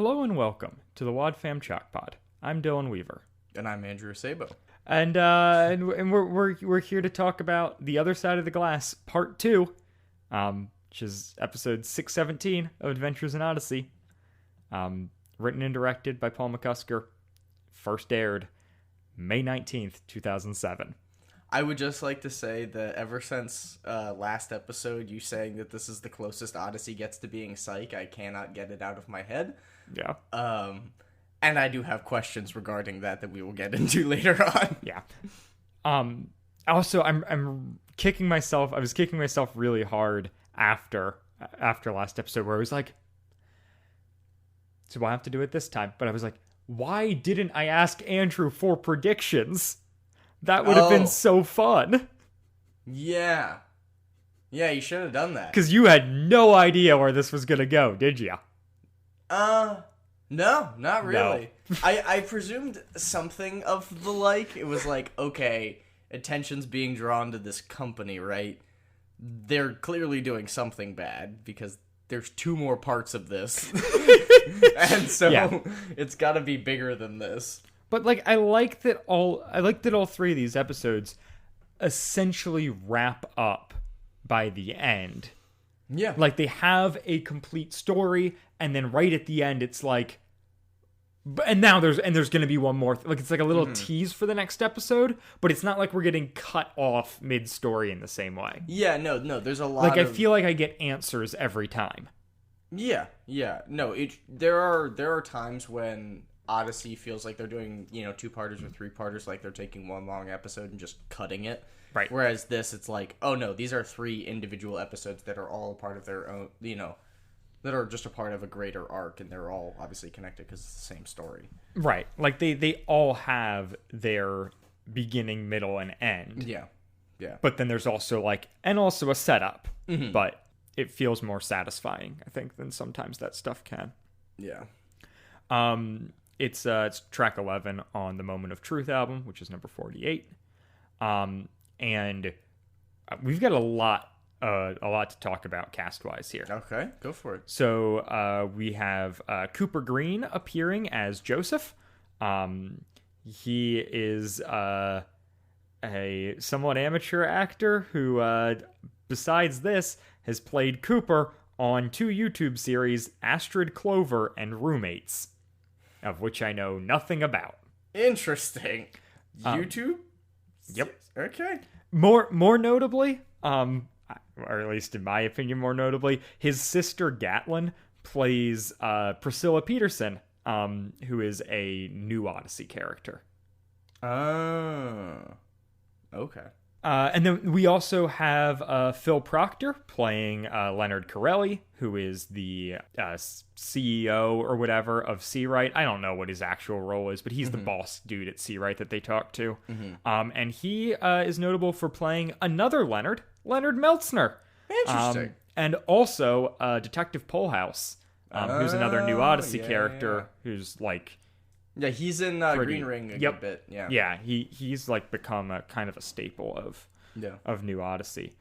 Hello and welcome to the Wad Fam Chalk Pod. I'm Dylan Weaver. And I'm Andrew Sabo. And we're here to talk about The Other Side of the Glass, Part 2, which is episode 617 of Adventures in Odyssey. Written and directed by Paul McCusker. First aired May 19th, 2007. I would just like to say that ever since last episode, you saying that this is the closest Odyssey gets to being psych, I cannot get it out of my head. Yeah. And I do have questions regarding that we will get into later on. Yeah. Also, I'm kicking myself. I was kicking myself really hard after last episode where I was like, so I have to do it this time. But I was like, why didn't I ask Andrew for predictions? That would have been so fun. Yeah. Yeah, you should have done that. Because you had no idea where this was going to go, did you? No, not really. No. I presumed something of the like. It was like, okay, attention's being drawn to this company, right? They're clearly doing something bad because there's 2 more parts of this. And so it's got to be bigger than this. But like I like that all 3 of these episodes essentially wrap up by the end. Yeah. Like they have a complete story and then right at the end it's like and now there's going to be one more like it's like a little tease for the next episode, but it's not like we're getting cut off mid-story in the same way. Yeah, no, there's a lot I feel like I get answers every time. Yeah. No, there are times when Odyssey feels like they're doing, 2-parters or 3-parters, like they're taking one long episode and just cutting it. Right. Whereas this, it's like, oh no, these are 3 individual episodes that are all a part of their own, that are just a part of a greater arc, and they're all obviously connected because it's the same story. Right. Like they all have their beginning, middle, and end. Yeah. But then there's also a setup. Mm-hmm. But it feels more satisfying, I think, than sometimes that stuff can. Yeah. It's track 11 on the Moment of Truth album, which is number 48. And we've got a lot to talk about cast-wise here. Okay, go for it. So we have Cooper Green appearing as Joseph. He is a somewhat amateur actor who, besides this, has played Cooper on 2 YouTube series, Astrid Clover and Roommates, of which I know nothing about. Interesting. YouTube? Yep. Okay. More notably, or at least in my opinion, more notably, his sister Gatlin plays Priscilla Peterson, who is a new Odyssey character. Oh. Okay. And then we also have Phil Proctor playing Leonard Corelli, who is the CEO or whatever of Seawright. I don't know what his actual role is, but he's the boss dude at Seawright that they talk to. Mm-hmm. And he is notable for playing another Leonard Meltzner. Interesting. And also Detective Polehouse, who's another new Odyssey character who's like... Yeah, he's in Green Ring a good bit. Yeah, he's like become a kind of a staple of New Odyssey.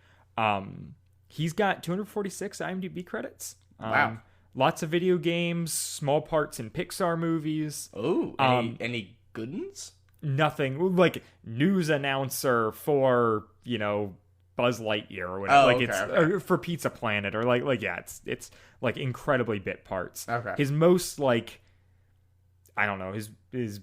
He's got 246 IMDb credits. Wow. Lots of video games, small parts in Pixar movies. Oh, any good ones? Nothing. Like news announcer for, Buzz Lightyear or whatever. Or for Pizza Planet or it's like incredibly bit parts. Okay. His most I don't know, his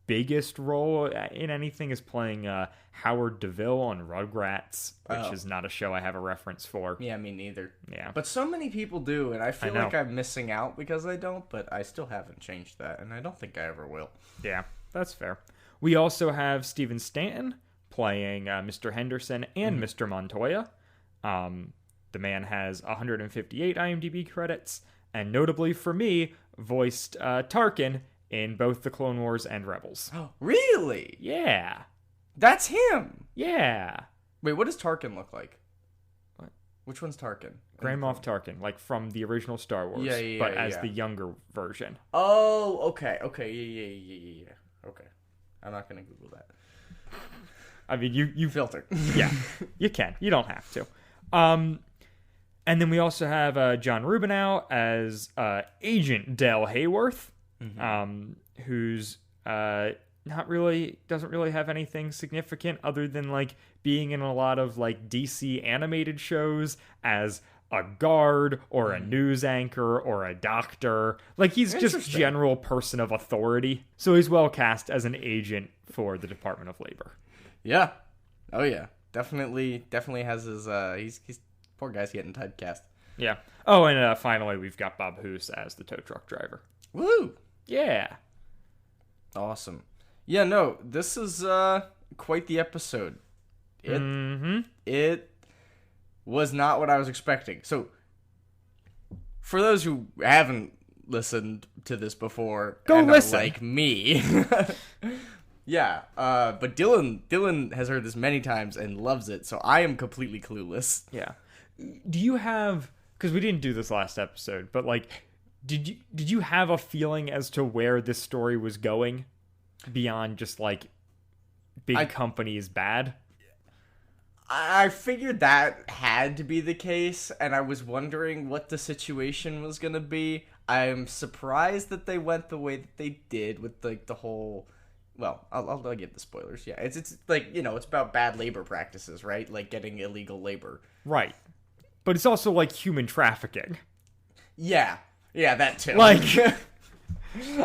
biggest role in anything is playing Howard DeVille on Rugrats, which is not a show I have a reference for. Yeah, me neither. Yeah. But so many people do, and I feel like I'm missing out because I don't, but I still haven't changed that, and I don't think I ever will. Yeah, that's fair. We also have Stephen Stanton playing Mr. Henderson and Mr. Montoya. The man has 158 IMDb credits, and notably for me, voiced Tarkin in both the Clone Wars and Rebels. Oh, really? Yeah. That's him? Yeah. Wait, what does Tarkin look like? What? Which one's Tarkin? Grand Moff Tarkin, like from the original Star Wars, but as the younger version. Oh, okay. Yeah. Okay. I'm not going to Google that. I mean, you filter. Yeah, you can. You don't have to. And then we also have John Rubinow as Agent Del Hayworth, who's doesn't really have anything significant other than like being in a lot of like DC animated shows as a guard or a news anchor or a doctor. Like he's just general person of authority. So he's well cast as an agent for the Department of Labor. Yeah. Oh yeah. Definitely has his he's poor guy's getting typecast. Yeah. Oh, and finally we've got Bob Hoose as the tow truck driver. Woo! Yeah. Awesome. Yeah, no, this is quite the episode. It was not what I was expecting. So, for those who haven't listened to this before, go listen. Like me. Yeah, but Dylan has heard this many times and loves it, so I am completely clueless. Yeah. Do you have, because we didn't do this last episode, but like, did you have a feeling as to where this story was going beyond just like big companies bad? I figured that had to be the case, and I was wondering what the situation was gonna be. I'm surprised that they went the way that they did with like the whole. Well, I'll give the spoilers. Yeah, it's like, you know, it's about bad labor practices, right? Like getting illegal labor. Right. But it's also like human trafficking. Yeah, that too. Like,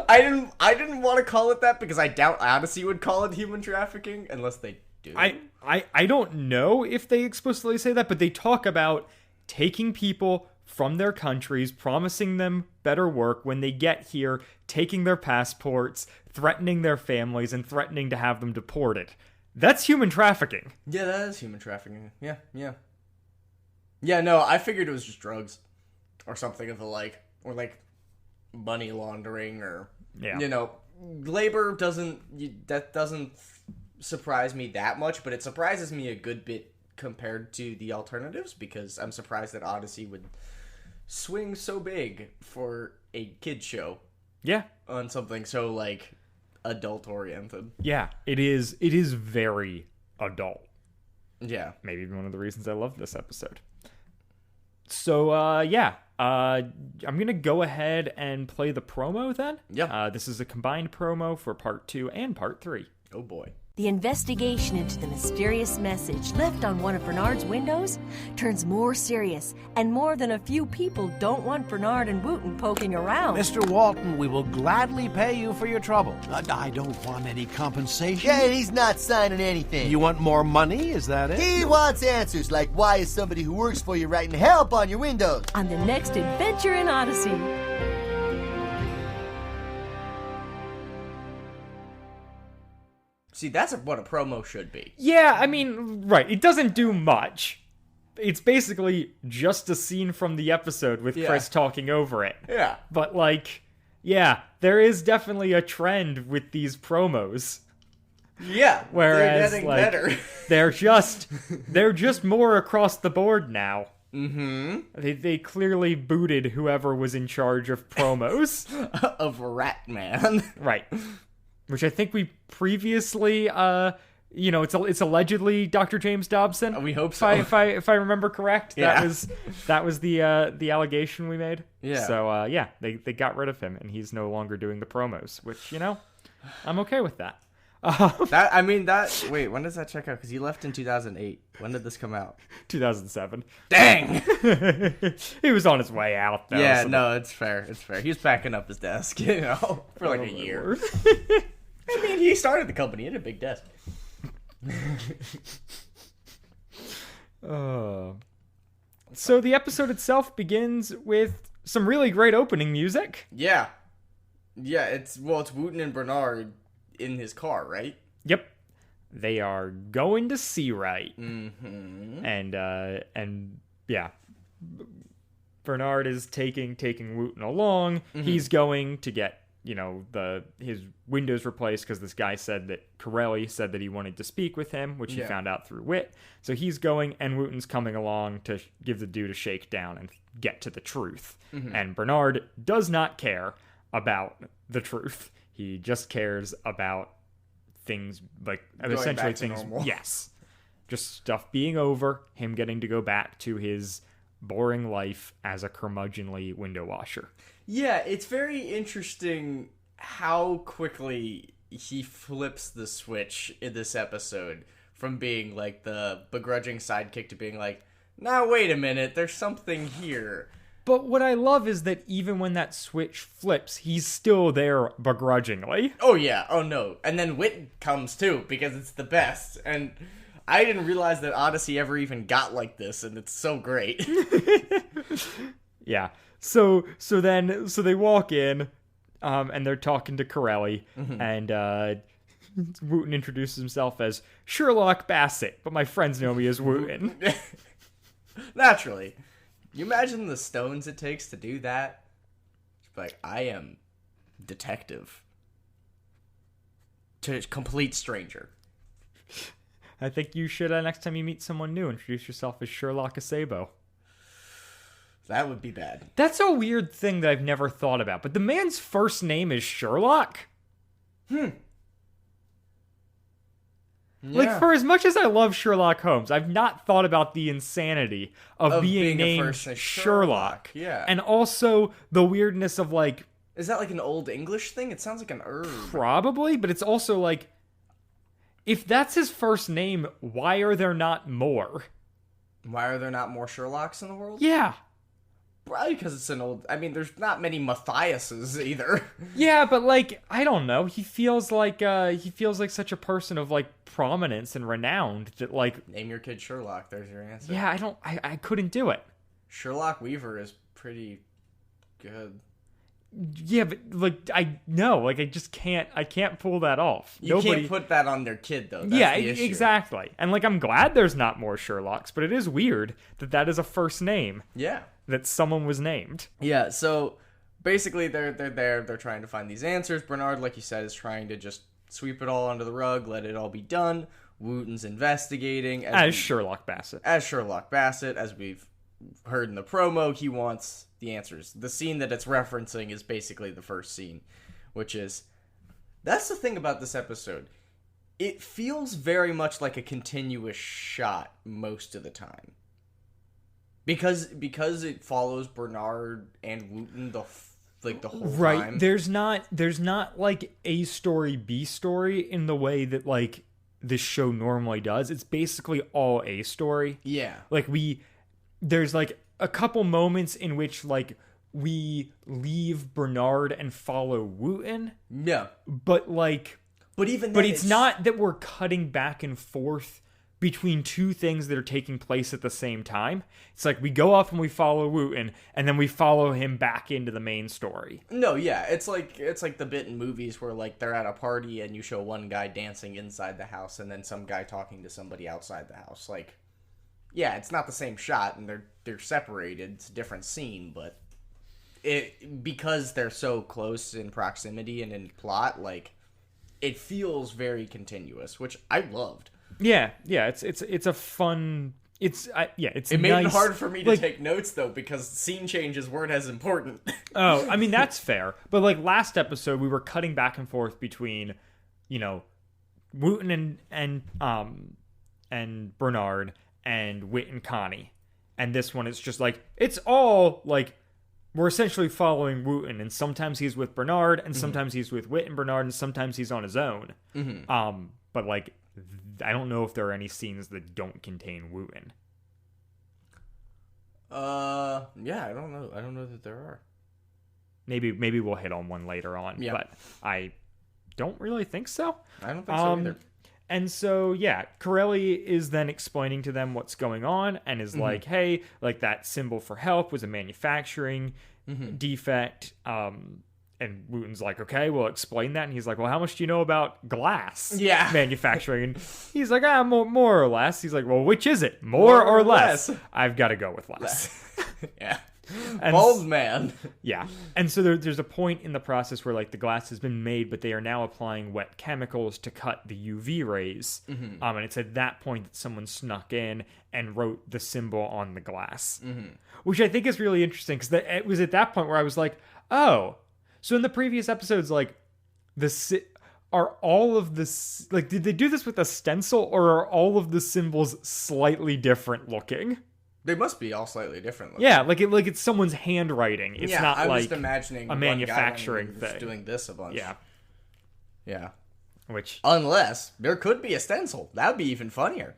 I didn't want to call it that because I doubt Odyssey would call it human trafficking unless they do. I don't know if they explicitly say that, but they talk about taking people from their countries, promising them better work when they get here, taking their passports, threatening their families, and threatening to have them deported. That's human trafficking. Yeah, that is human trafficking. Yeah. Yeah, no, I figured it was just drugs or something of the like, or like money laundering or, you know, labor doesn't surprise me that much, but it surprises me a good bit compared to the alternatives because I'm surprised that Odyssey would swing so big for a kid show. Yeah. On something so like adult oriented. Yeah, it is very adult. Yeah. Maybe even one of the reasons I love this episode. So I'm going to go ahead and play the promo then. Yeah. This is a combined promo for part 2 and part 3. Oh boy. The investigation into the mysterious message left on one of Bernard's windows turns more serious, and more than a few people don't want Bernard and Wooten poking around. Mr. Walton, we will gladly pay you for your trouble. I don't want any compensation. Yeah, he's not signing anything. You want more money? Is that it? He wants answers, like why is somebody who works for you writing help on your windows? On the next adventure in Odyssey. See, that's what a promo should be. Yeah, I mean, right. It doesn't do much. It's basically just a scene from the episode with Chris talking over it. Yeah. But, like, yeah, there is definitely a trend with these promos. Yeah, whereas, they're getting like, better. they're just more across the board now. Mm-hmm. They clearly booted whoever was in charge of promos. Of Ratman. Right. Which I think we previously, it's allegedly Dr. James Dobson. We hope so. If I remember correct, Yeah. that was the allegation we made. Yeah. So they got rid of him, and he's no longer doing the promos. Which I'm okay with that. Wait, when does that check out? Because he left in 2008. When did this come out? 2007. Dang! He was on his way out, though. Yeah, no, it's fair. He was packing up his desk, for like a year. I mean, he started the company. He had a big desk. So the episode itself begins with some really great opening music. Yeah. Yeah, it's Wooten and Bernard in his car, right? Yep. They are going to see right. Mm-hmm. And yeah. Bernard is taking Wooten along. Mm-hmm. He's going to get, his windows replaced because this guy Corelli said that he wanted to speak with him, which he found out through Wit. So he's going, and Wooten's coming along to give the dude a shakedown and get to the truth. Mm-hmm. And Bernard does not care about the truth. He just cares about things like essentially things. Normal. Yes. Just stuff being over, him getting to go back to his boring life as a curmudgeonly window washer. Yeah, it's very interesting how quickly he flips the switch in this episode from being like the begrudging sidekick to being like, now wait a minute, there's something here. But what I love is that even when that switch flips, he's still there begrudgingly. Oh yeah, oh no. And then Wit comes too, because it's the best. And I didn't realize that Odyssey ever even got like this, and it's so great. Yeah. So they walk in, and they're talking to Corelli, and Wooten introduces himself as Sherlock Bassett, but my friends know me as Wooten. Naturally. You imagine the stones it takes to do that? It's like, I am detective. To a complete stranger. I think you should, next time you meet someone new, introduce yourself as Sherlock Acebo. That would be bad. That's a weird thing that I've never thought about, but the man's first name is Sherlock? Like, for as much as I love Sherlock Holmes, I've not thought about the insanity of being named Sherlock. Yeah. And also the weirdness of, like... Is that like an old English thing? It sounds like an herb. Probably, but it's also like... If that's his first name, why are there not more? Why are there not more Sherlocks in the world? Yeah. Probably because it's an old... I mean, there's not many Matthiases either. Yeah, but, like, I don't know. He feels like such a person of, like, prominence and renowned that, like... Name your kid Sherlock. There's your answer. Yeah, I couldn't do it. Sherlock Weaver is pretty good. Yeah, but, like, I just can't pull that off. You can't put that on their kid, though. That's the issue. Exactly. And, like, I'm glad there's not more Sherlocks, but it is weird that is a first name. Yeah. That someone was named. Yeah, so basically they're there, they're trying to find these answers. Bernard, like you said, is trying to just sweep it all under the rug, let it all be done. Wooten's investigating. As Sherlock Bassett. As Sherlock Bassett, as we've heard in the promo, he wants the answers. The scene that it's referencing is basically the first scene, which is... That's the thing about this episode. It feels very much like a continuous shot most of the time. Because it follows Bernard and Wooten the whole time. Right. There's not like A story, B story in the way that like this show normally does. It's basically all A story. Yeah. Like there's like a couple moments in which like we leave Bernard and follow Wooten. Yeah. But even then it's not that we're cutting back and forth between two things that are taking place at the same time. It's like we go off and we follow Wooten, and then we follow him back into the main story. No, yeah, it's like the bit in movies where like they're at a party and you show one guy dancing inside the house and then some guy talking to somebody outside the house. Like, yeah, it's not the same shot and they're separated. It's a different scene, but because they're so close in proximity and in plot, like it feels very continuous, which I loved. Yeah, it's a fun. It made it hard for me to take notes though because scene changes weren't as important. Oh, I mean that's fair, but like last episode we were cutting back and forth between, you know, Wooten and Bernard and Wit and Connie, and this one it's just like it's all like we're essentially following Wooten, and sometimes he's with Bernard, and sometimes he's with Wit and Bernard, and sometimes he's on his own. But like. I don't know if there are any scenes that don't contain Wooten. Yeah, I don't know. I don't know that there are. Maybe we'll hit on one later on, but I don't really think so. I don't think so either. And so, yeah, Corelli is then explaining to them what's going on and is like, hey, like that symbol for help was a manufacturing defect. And Wooten's like, okay, we'll explain that. And he's like, well, how much do you know about glass manufacturing? And he's like, more or less. He's like, well, which is it? More or less? I've got to go with less. Yeah. And bold man. Yeah. And so there's a point in the process where like the glass has been made, but they are now applying wet chemicals to cut the UV rays. And it's at that point that someone snuck in and wrote the symbol on the glass, which I think is really interesting because it was at that point where I was like, oh, so in the previous episodes, like, are all of this, like, did they do this with a stencil, or are all of the symbols slightly different looking? They must be all slightly different. Looking. Yeah, like it's someone's handwriting. It's not I was like just imagining a manufacturing one guy thing. doing this a bunch. Yeah. Yeah. Which Unless there could be a stencil. That'd be even funnier.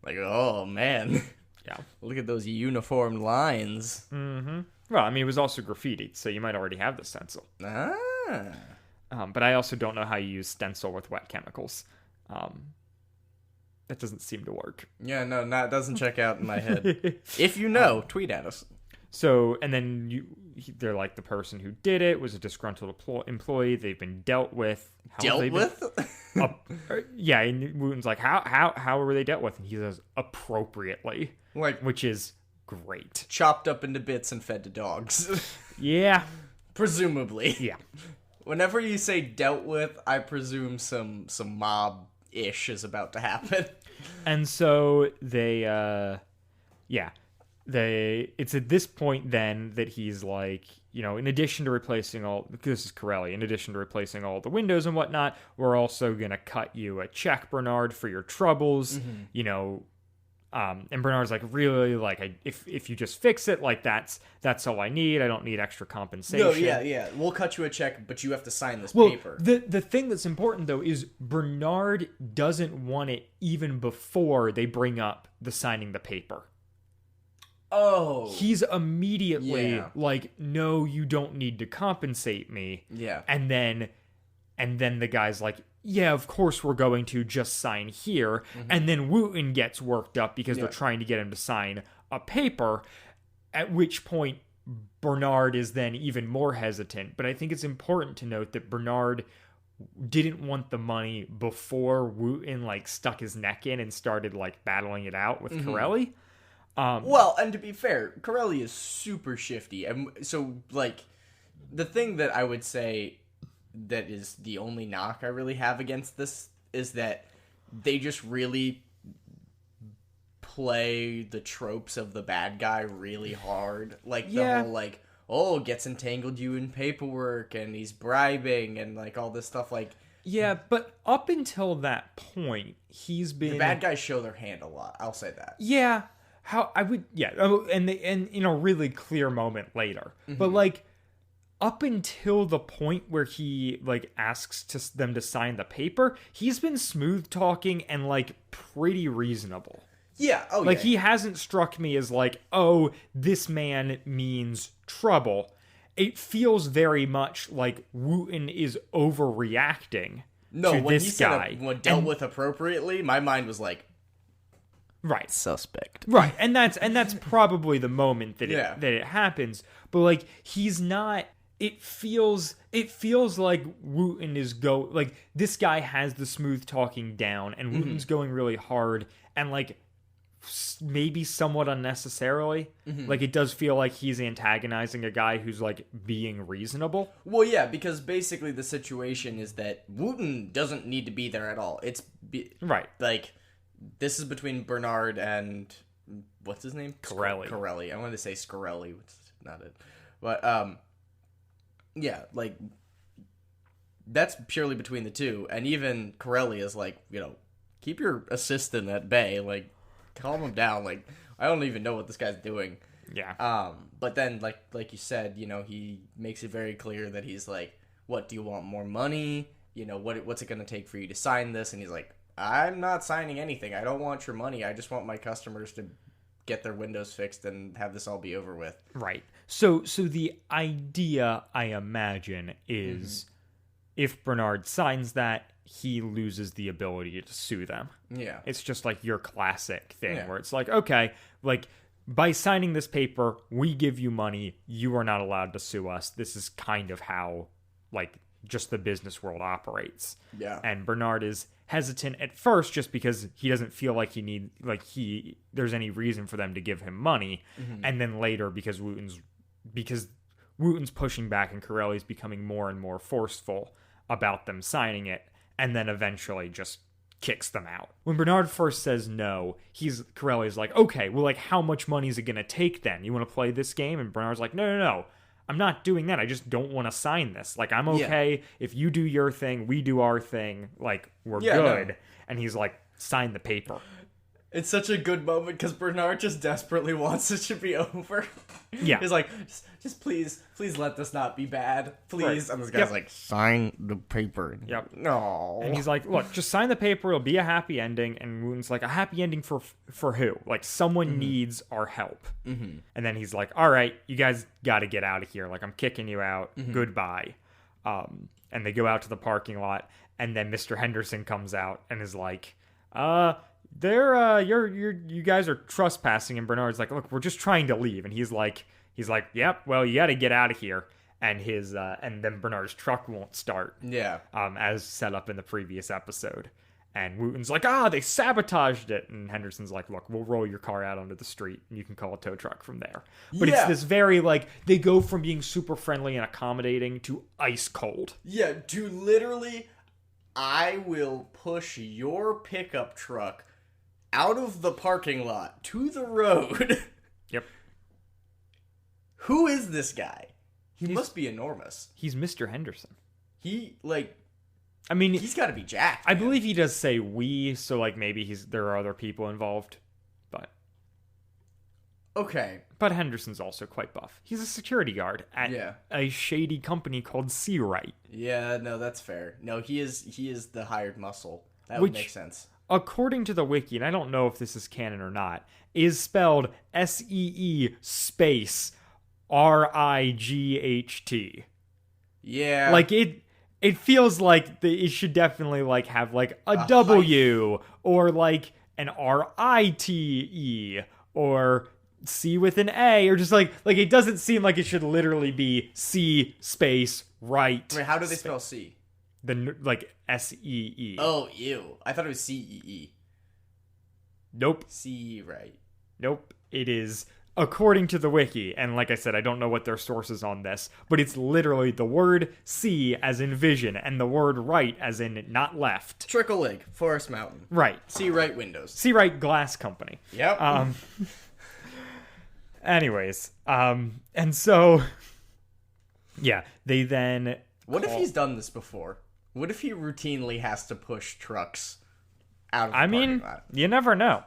Like, oh man. Yeah. Look at those uniform lines. Mm-hmm. Well, I mean, it was also graffitied, so you might already have the stencil. Ah. But I also don't know how you use stencil with wet chemicals. That doesn't seem to work. Yeah, no, that doesn't check out in my head. If you know, tweet at us. So, and then they're like, the person who did it was a disgruntled employee. They've been dealt with. Yeah, and Wooten's like, how were they dealt with? And he says, appropriately. Like, which is great. Chopped up into bits and fed to dogs. Yeah. Presumably. Yeah. Whenever you say dealt with, I presume some mob-ish is about to happen. And so they, it's at this point then that he's like, in addition to replacing this is Corelli, in addition to replacing all the windows and whatnot, we're also going to cut you a check, Bernard, for your troubles, and Bernard's like, really, like, if you just fix it, like, that's all I need. I don't need extra compensation. No, yeah. We'll cut you a check, but you have to sign this paper. The thing that's important, though, is Bernard doesn't want it even before they bring up the signing the paper. Oh. He's immediately like, no, you don't need to compensate me. Yeah. And then the guy's like, yeah, of course we're going to just sign here. Mm-hmm. And then Wooten gets worked up because they're trying to get him to sign a paper, at which point Bernard is then even more hesitant. But I think it's important to note that Bernard didn't want the money before Wooten, like, stuck his neck in and started, like, battling it out with Corelli. Well, and to be fair, Corelli is super shifty. And so, like, the thing that I would say that is the only knock I really have against this is that they just really play the tropes of the bad guy really hard. Like, the whole, like, gets entangled you in paperwork, and he's bribing, and, like, all this stuff, like... Yeah, but up until that point, he's been... The bad guys show their hand a lot, I'll say that. Yeah, and in a really clear moment later. Mm-hmm. But, like, up until the point where he, like, asks them to sign the paper, he's been smooth-talking and, like, pretty reasonable. Yeah, he hasn't struck me as, like, oh, this man means trouble. It feels very much like Wooten is overreacting to when this he guy. Said when dealt with appropriately, my mind was like, right, suspect. Right, and that's probably the moment that it happens. But, like, he's not. It feels like Wooten is like, this guy has the smooth talking down, and Wooten's going really hard, and, like, maybe somewhat unnecessarily. Like, it does feel like he's antagonizing a guy who's, like, being reasonable. Well, yeah, because basically the situation is that Wooten doesn't need to be there at all. Right. Like, this is between Bernard and what's his name? Corelli. I wanted to say Scarelli, which is not it. But yeah, like, that's purely between the two. And even Corelli is like, keep your assistant at bay, like, calm him down. Like, I don't even know what this guy's doing. Yeah. But then, like you said, he makes it very clear that he's like, what, do you want more money? What's it going to take for you to sign this? And he's like, I'm not signing anything. I don't want your money. I just want my customers to get their windows fixed and have this all be over with. Right. So the idea, I imagine, is if Bernard signs that, he loses the ability to sue them. Yeah. It's just like your classic thing where it's like, okay, like, by signing this paper, we give you money. You are not allowed to sue us. This is kind of how, like, just the business world operates. Yeah. And Bernard is hesitant at first just because he doesn't feel like there's any reason for them to give him money. And then later because Wooten's pushing back and Corelli's becoming more and more forceful about them signing it, and then eventually just kicks them out. When Bernard first says no, Corelli's like, okay, well, like, how much money is it gonna take then? You want to play this game? And Bernard's like, no, I'm not doing that. I just don't want to sign this. Like, I'm okay if you do your thing, we do our thing. Like, we're good. No. And he's like, sign the paper. It's such a good moment because Bernard just desperately wants it to be over. Yeah. He's like, just please let this not be bad. Please. Right. And this guy's Yep. like, sign the paper. Yep. No. And he's like, look, just sign the paper. It'll be a happy ending. And Wooten's like, a happy ending for who? Like, someone needs our help. Mm-hmm. And then he's like, all right, you guys got to get out of here. Like, I'm kicking you out. Goodbye. And they go out to the parking lot. And then Mr. Henderson comes out and is like, you guys are trespassing. And Bernard's like, look, we're just trying to leave. And he's like, yep, well, you got to get out of here. And and then Bernard's truck won't start. Yeah. As set up in the previous episode. And Wooten's like, they sabotaged it. And Henderson's like, look, we'll roll your car out onto the street and you can call a tow truck from there. But it's this very, like, they go from being super friendly and accommodating to ice cold. Yeah, to literally, I will push your pickup truck out of the parking lot to the road. Yep. Who is this guy? He must be enormous. He's Mr. Henderson. He's got to be jacked. I believe he does say we, so, like, maybe there are other people involved. But okay. But Henderson's also quite buff. He's a security guard at a shady company called Seawright. Yeah, no, that's fair. No, he is the hired muscle. That would make sense. According to the wiki, and I don't know if this is canon or not, is spelled SEE space RIGHT. Yeah. Like, it feels like it should definitely, like, have, like, a W, or, like, an RITE, or C with an A, or just, like, it doesn't seem like it should literally be C space right. Wait, how do they spell C? Like, SEE. Oh, ew. I thought it was CEE. Nope. C, right. Nope. It is, according to the wiki, and like I said, I don't know what their sources on this, but it's literally the word C as in vision, and the word right as in not left. Trickle Lake, Forest Mountain. Right. C right windows. Seawright Glass Company. Yep. Anyways, and so, yeah, they then... What if he's done this before? What if he routinely has to push trucks out of the parking lot? You never know.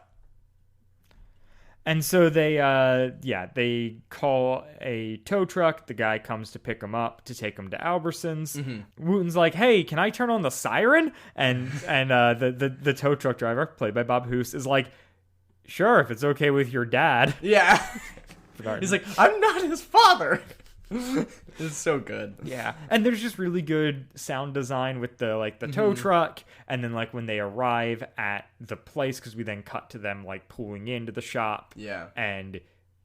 And so they call a tow truck. The guy comes to pick him up to take him to Albertsons. Mm-hmm. Wooten's like, "Hey, can I turn on the siren?" And the tow truck driver, played by Bob Hoose, is like, "Sure, if it's okay with your dad." Yeah. He's like, "I'm not his father." It's so good. Yeah. And there's just really good sound design with the tow truck, and then, like, when they arrive at the place, because we then cut to them, like, pulling into the shop. Yeah. And,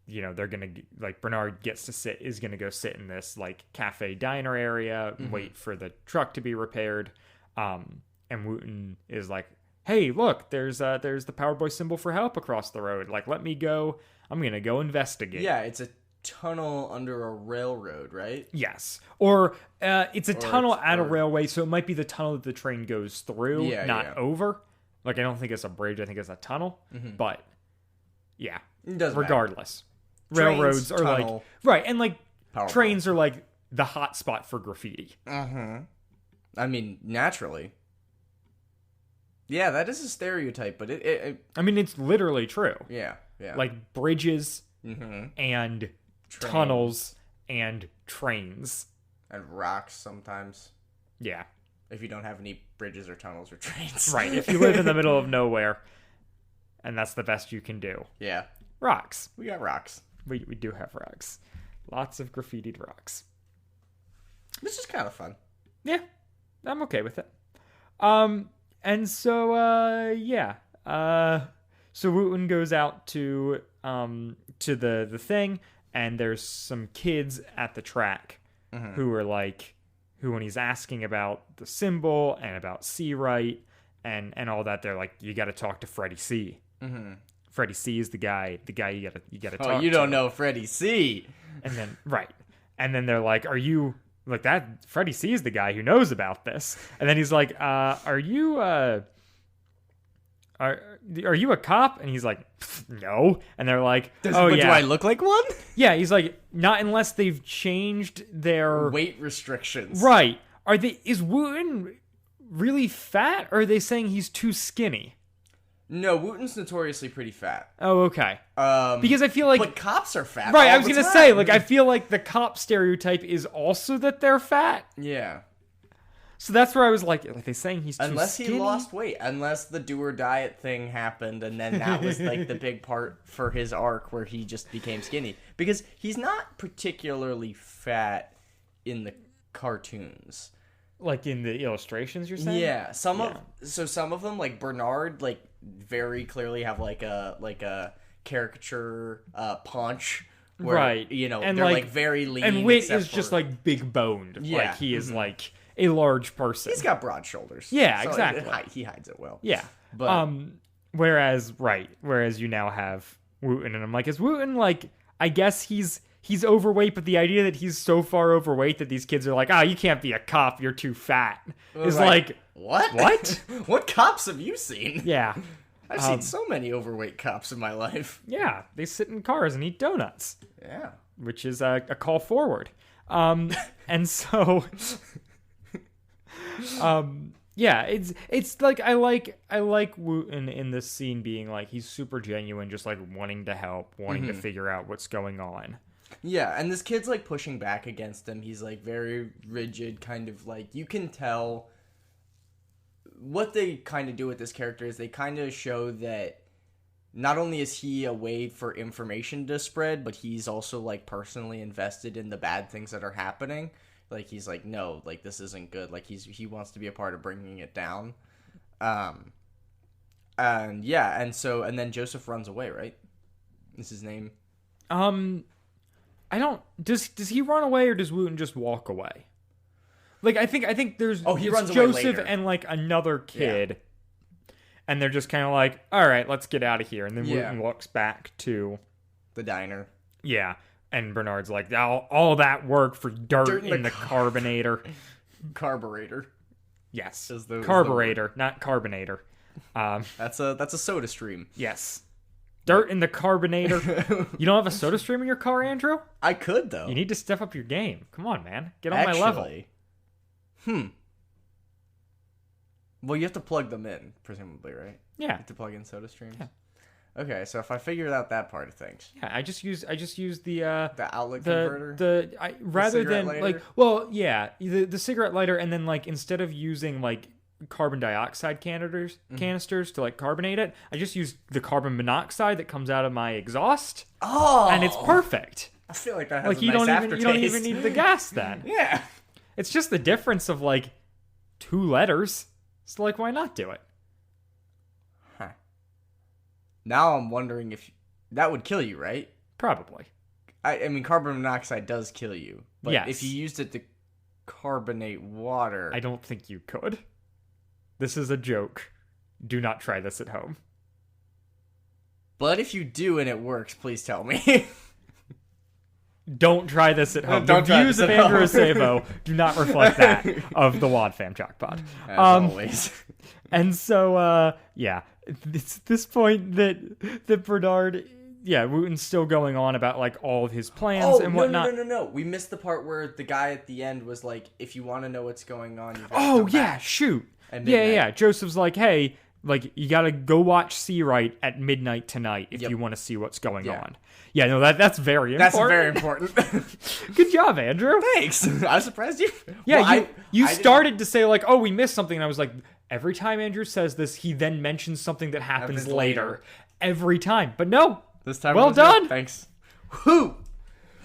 you know, they're gonna, like, Bernard is gonna go sit in this, like, cafe diner area, wait for the truck to be repaired. And Wooten is like, "Hey, look, there's the Powerboy symbol for help across the road. Like, let me go. I'm gonna go investigate." Yeah, it's a tunnel under a railroad, right? Yes. Or it's a tunnel at a railway, so it might be the tunnel that the train goes through, not over. Like, I don't think it's a bridge, I think it's a tunnel. But, yeah. It doesn't regardless. matter. Railroads Trains, are tunnel, like... Right, and, like, Powerboy. Trains are, like, the hot spot for graffiti. I mean, naturally. Yeah, that is a stereotype, but it I mean, it's literally true. yeah. Like, bridges and... tunnels and trains and rocks sometimes. Yeah. If you don't have any bridges or tunnels or trains. Right. If you live in the middle of nowhere and that's the best you can do. Yeah. Rocks. We got rocks. We do have rocks. Lots of graffitied rocks. This is kind of fun. Yeah. I'm okay with it. And so yeah. So Wooten goes out to the thing. And there's some kids at the track who are like, when he's asking about the symbol and about Seawright and all that, they're like, you got to talk to Freddie C. Freddie C is the guy you gotta talk to. Oh, you don't know Freddie C. And then, right. And then they're like, are you, like, that, Freddie C is the guy who knows about this. And then he's like, are you a cop? And he's like, no. And they're like, do yeah. I look like one? Yeah, he's like, not unless they've changed their weight restrictions. Right. Is Wooten really fat, or are they saying he's too skinny? No, Wooten's notoriously pretty fat. Oh, okay. Because I feel like... But cops are fat. Right, all I was the going to time. say, like, I feel like the cop stereotype is also that they're fat. Yeah. So that's where I was like, are they saying he's too Unless skinny? he lost weight. Unless the do or diet thing happened, and then that was, like, the big part for his arc where he just became skinny. Because he's not particularly fat in the cartoons. Like in the illustrations, you're saying? Yeah. Some of them, like Bernard, like, very clearly have, like a caricature paunch. Where, right. You know, and they're, like, very lean. And Wit except is for... just, like, big boned. Yeah. Like, he is, like, a large person. He's got broad shoulders. Yeah, so exactly. He hides it well. Yeah. But whereas you now have Wooten, and I'm like, is Wooten, like, I guess he's overweight, but the idea that he's so far overweight that these kids are like, you can't be a cop, you're too fat, is like, what? What? What cops have you seen? Yeah. I've seen so many overweight cops in my life. Yeah, they sit in cars and eat donuts. Yeah. Which is a call forward. And so... yeah, it's like I like Wooten in this scene being like, he's super genuine, just like wanting to help, wanting to figure out what's going on. Yeah, and this kid's like pushing back against him. He's like very rigid, kind of like, you can tell what they kind of do with this character is they kind of show that not only is he a way for information to spread, but he's also like personally invested in the bad things that are happening. Like, he's like, no, like, this isn't good. Like, he wants to be a part of bringing it down. And then Joseph runs away, right? Is his name? I don't, does he run away or does Wooten just walk away? Like, I think there's he it's runs away Joseph later. and like another kid, and they're just kind of like, all right, let's get out of here. And then Wooten walks back to the diner. Yeah. And Bernard's like, all that work for dirt in the carbonator. Carburetor. Yes. Is the Carburetor, not carbonator. That's a soda stream. Yes. Dirt in the carbonator. You don't have a soda stream in your car, Andrew? I could, though. You need to step up your game. Come on, man. Get on my level. Well, you have to plug them in, presumably, right? Yeah. You have to plug in soda streams? Yeah. Okay, so if I figured out that part of things. Yeah, I just use the outlet converter. Rather than lighter? like, well, yeah, the cigarette lighter, and then like instead of using like carbon dioxide canisters to like carbonate it, I just use the carbon monoxide that comes out of my exhaust. Oh, and it's perfect. I feel like that has like a nice aftertaste. You don't even need the gas then. Yeah, it's just the difference of like 2 letters. So like, why not do it? Now I'm wondering if that would kill you, right? Probably. I mean, carbon monoxide does kill you. But yes. If you used it to carbonate water... I don't think you could. This is a joke. Do not try this at home. But if you do and it works, please tell me. Don't try this at home. Don't the views of Andrew Acebo do not reflect that of the Wad Fam Chalk Pod. As always. And so, yeah. It's this point that Bernard, Wooten's still going on about like all of his plans and whatnot. No. We missed the part where the guy at the end was like, if you want to know what's going on, you shoot. At midnight. Yeah. Joseph's like, hey, like, you gotta go watch Seawright at midnight tonight if you want to see what's going on. Yeah, no, that's very important. That's very important. Good job, Andrew. Thanks. I was surprised you. Yeah, well, you started to say like, oh, we missed something, and I was like, every time Andrew says this, he then mentions something that happens later. Every time. But no. This time well done. Good. Thanks. Whew.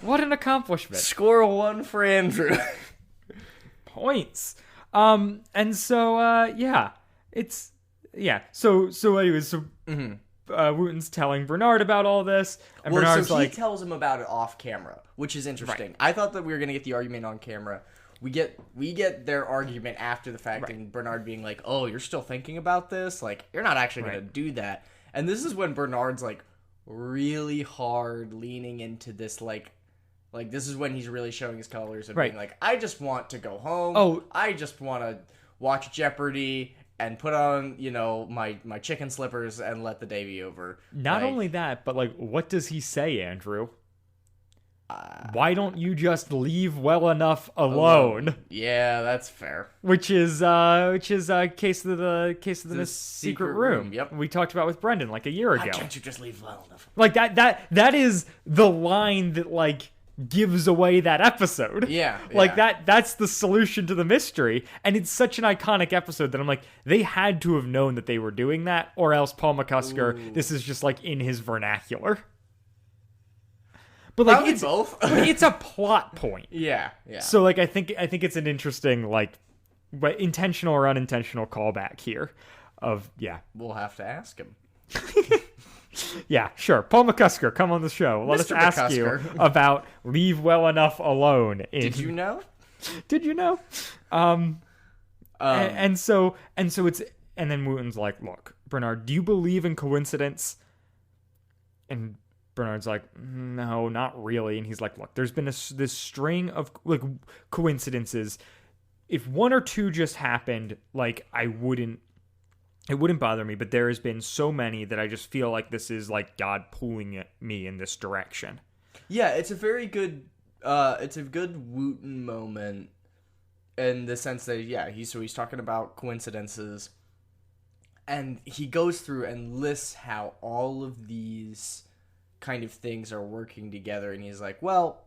What an accomplishment. Score 1 for Andrew. Points. And so, it's, So anyways, Wooten's telling Bernard about all this, and Bernard's he tells him about it off camera, which is interesting. Right. I thought that we were gonna get the argument on camera. We get their argument after the fact, Right. and Bernard being like, "Oh, you're still thinking about this? Like, you're not actually gonna do that." And this is when Bernard's like really hard leaning into this, like this is when he's really showing his colors and being like, "I just want to go home. Oh, I just want to watch Jeopardy." And put on, my chicken slippers and let the day be over. Not only that, but, like, what does he say, Andrew? why don't you just leave well enough alone? Yeah, that's fair. Which is case of the secret room. Yep. We talked about with Brendan like a year ago. Why can't you just leave well enough? Like that is the line that like gives away that episode. Yeah. Like that's the solution to the mystery. And it's such an iconic episode that I'm like, they had to have known that they were doing that, or else Paul McCusker, this is just like in his vernacular. But like Probably it's both. but it's a plot point. Yeah. So like I think it's an interesting like but intentional or unintentional callback here of We'll have to ask him. Yeah, sure. Paul McCusker, come on the show. Let us Mr. ask you McCusker. about Leave Well Enough Alone. Did you know? Did you know? And so it's and then Wooten's like, look, Bernard, do you believe in coincidence? And Bernard's like, no, not really. And he's like, look, there's been this string of like coincidences. If one or two just happened, like it wouldn't bother me, but there has been so many that I just feel like this is like God pulling me in this direction. Yeah, it's a very good Wooten moment in the sense that he's talking about coincidences, and he goes through and lists how all of these kind of things are working together, and he's like, well,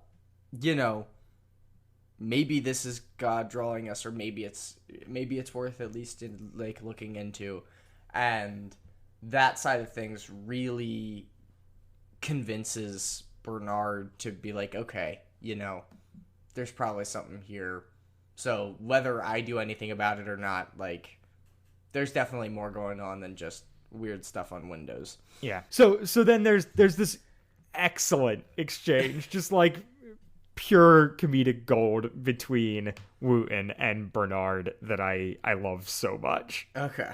maybe this is God drawing us, or maybe it's worth at least like looking into. And that side of things really convinces Bernard to be like, okay, there's probably something here. So whether I do anything about it or not, like, there's definitely more going on than just weird stuff on Windows. Yeah. So then there's this excellent exchange, just like pure comedic gold between Wooten and Bernard that I love so much. Okay.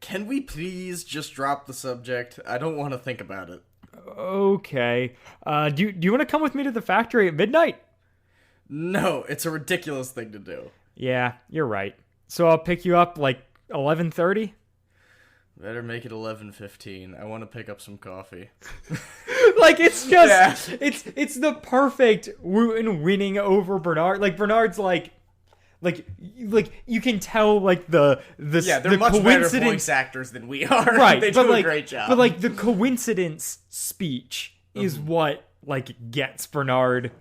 Can we please just drop the subject? I don't want to think about it. Okay. Do you want to come with me to the factory at midnight? No, it's a ridiculous thing to do. Yeah, you're right. So I'll pick you up like 11:30? Better make it 11:15. I want to pick up some coffee. Like, it's just it's the perfect Wooten winning over Bernard. Like, Bernard's like you can tell like they're much better voice actors than we are. Right, They do a great job. But like the coincidence speech is what like gets Bernard